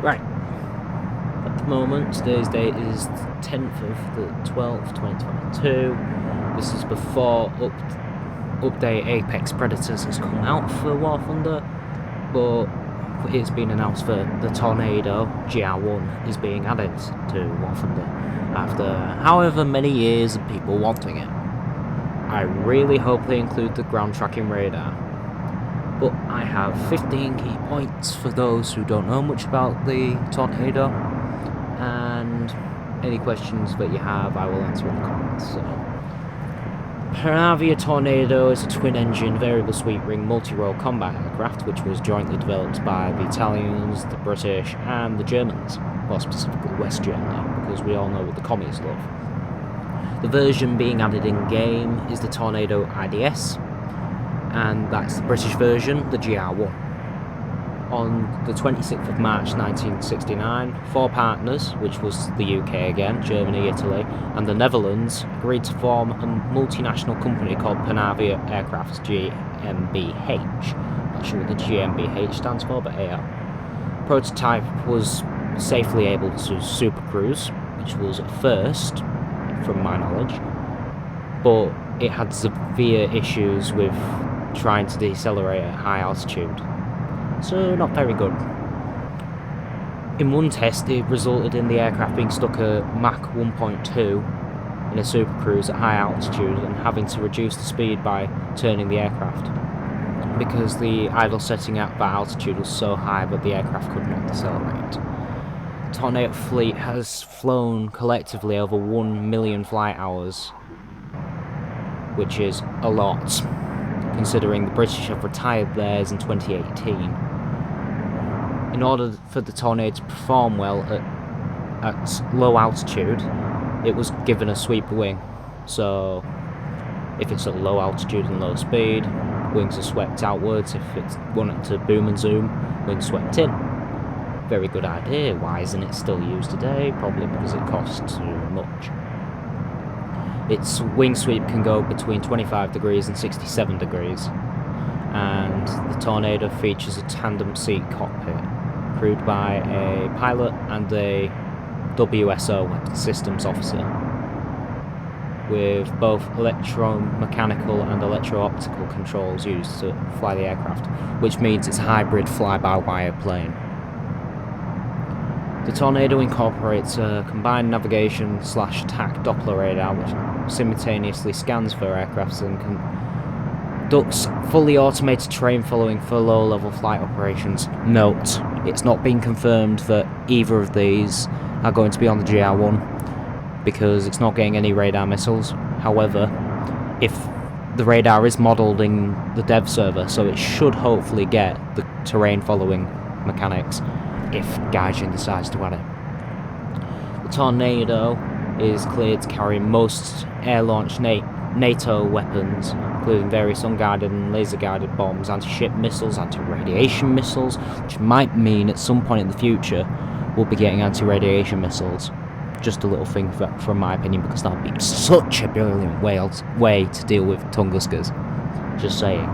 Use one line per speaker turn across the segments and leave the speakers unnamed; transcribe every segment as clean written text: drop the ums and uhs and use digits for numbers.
Right, at the moment, today's date is the 10th of the 12th, 2022. This is before update Apex Predators has come out for War Thunder, but it's been announced that the Tornado GR1 is being added to War Thunder after however many years of people wanting it. I really hope they include the ground tracking radar. But I have 15 key points for those who don't know much about the Tornado, and any questions that you have I will answer in the comments. So, Panavia Tornado is a twin-engine, variable sweep-ring, multi-role combat aircraft which was jointly developed by the Italians, the British and the Germans, more specifically West Germany, because we all know what the commies love. The version being added in-game is the Tornado IDS, and that's the British version, the GR1. On the 26th of March 1969, four partners, which was the UK again, Germany, Italy, and the Netherlands, agreed to form a multinational company called Panavia Aircraft GmbH. Not sure what the GmbH stands for, but AR. Prototype was safely able to supercruise, which was a first, from my knowledge, but it had severe issues with trying to decelerate at high altitude, so not very good. In one test, it resulted in the aircraft being stuck at Mach 1.2 in a supercruise at high altitude and having to reduce the speed by turning the aircraft, because the idle setting at that altitude was so high that the aircraft could not decelerate. The Tornado fleet has flown collectively over 1 million flight hours, which is a lot, considering the British have retired theirs in 2018. In order for the Tornado to perform well at low altitude, it was given a sweep wing. So if it's at low altitude and low speed, wings are swept outwards. If it's wanted to boom and zoom, wings swept in. Very good idea. Why isn't it still used today? Probably because it costs too much. Its wing sweep can go between 25 degrees and 67 degrees, and the Tornado features a tandem seat cockpit, crewed by a pilot and a WSO, Weapons Systems Officer, with both electromechanical and electro-optical controls used to fly the aircraft, which means it's a hybrid fly-by-wire plane. The Tornado incorporates a combined navigation/TAC Doppler radar which simultaneously scans for aircrafts and conducts fully automated terrain following for low-level flight operations. Note, it's not been confirmed that either of these are going to be on the GR1 because it's not getting any radar missiles. However, if the radar is modelled in the dev server, so it should hopefully get the terrain following mechanics if Gaijin decides to add it. The Tornado is cleared to carry most air-launched NATO weapons, including various unguided and laser-guided bombs, anti-ship missiles, anti-radiation missiles, which might mean at some point in the future we'll be getting anti-radiation missiles. Just a little thing from my opinion, because that would be such a brilliant way to deal with Tunguskers. Just saying.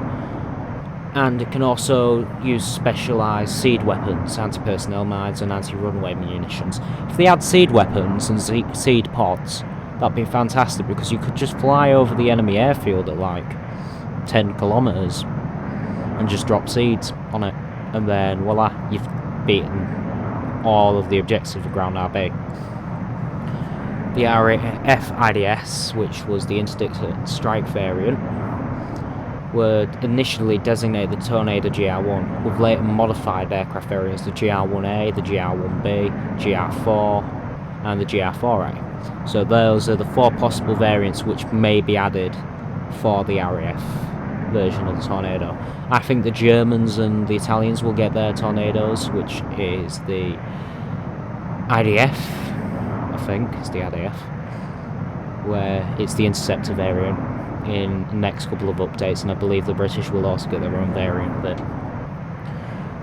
And it can also use specialised seed weapons, anti-personnel mines and anti-runway munitions. If they had seed weapons and seed pods, that'd be fantastic, because you could just fly over the enemy airfield at like 10 kilometres and just drop seeds on it, and then voila, you've beaten all of the objectives of Ground RB. The RAF IDS, which was the Interdict Strike variant, were initially designated the Tornado GR1, with later modified aircraft variants, the GR1A, the GR1B, GR4 and the GR4A. So those are the four possible variants which may be added for the RAF version of the Tornado. I think the Germans and the Italians will get their Tornadoes, which is the IDF, I think, is the IDF, where it's the Interceptor variant in the next couple of updates, and I believe the British will also get their own variant of it.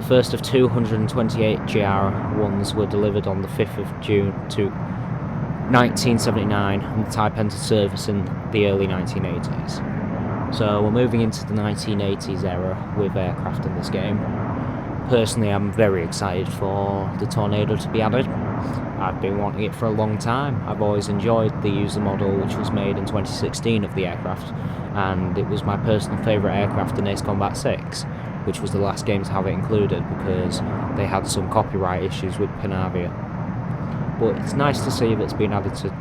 The first of 228 GR1s were delivered on the 5th of June to 1979, and the type entered service in the early 1980s. So we're moving into the 1980s era with aircraft in this game. Personally, I'm very excited for the Tornado to be added. I've been wanting it for a long time. I've always enjoyed the user model which was made in 2016 of the aircraft, and it was my personal favourite aircraft in Ace Combat 6, which was the last game to have it included because they had some copyright issues with Panavia. But it's nice to see that it's been added to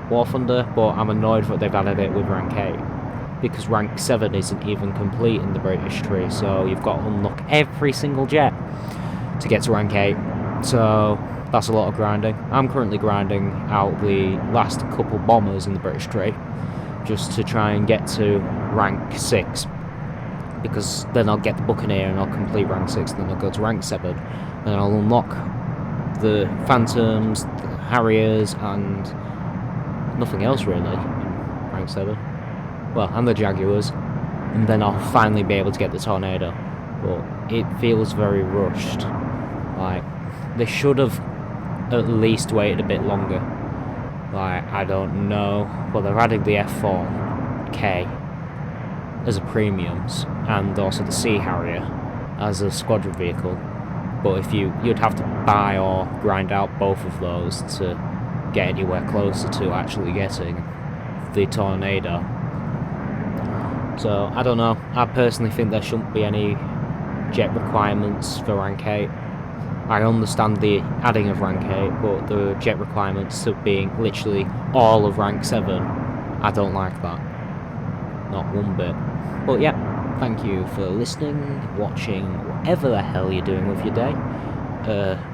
War Thunder, but I'm annoyed that they've added it with rank 8. Because rank 7 isn't even complete in the British tree, so you've got to unlock every single jet to get to rank 8. So that's a lot of grinding. I'm currently grinding out the last couple bombers in the British tree just to try and get to rank 6, because then I'll get the Buccaneer and I'll complete rank 6, then I'll go to rank 7 and I'll unlock the Phantoms, the Harriers and nothing else really in rank 7. Well, and the Jaguars, and then I'll finally be able to get the Tornado. But it feels very rushed. Like, they should have at least waited a bit longer. Like, I don't know. Well, they're adding the F4K as a premiums, and also the Sea Harrier as a squadron vehicle. But if you'd have to buy or grind out both of those to get anywhere closer to actually getting the Tornado. So, I don't know. I personally think there shouldn't be any jet requirements for rank 8. I understand the adding of rank 8, but the jet requirements of being literally all of rank 7, I don't like that. Not one bit. But yeah, thank you for listening, watching, whatever the hell you're doing with your day.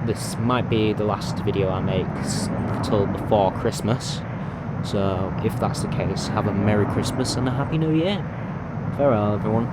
This might be the last video I make till before Christmas. So, if that's the case, have a Merry Christmas and a Happy New Year. Farewell, everyone.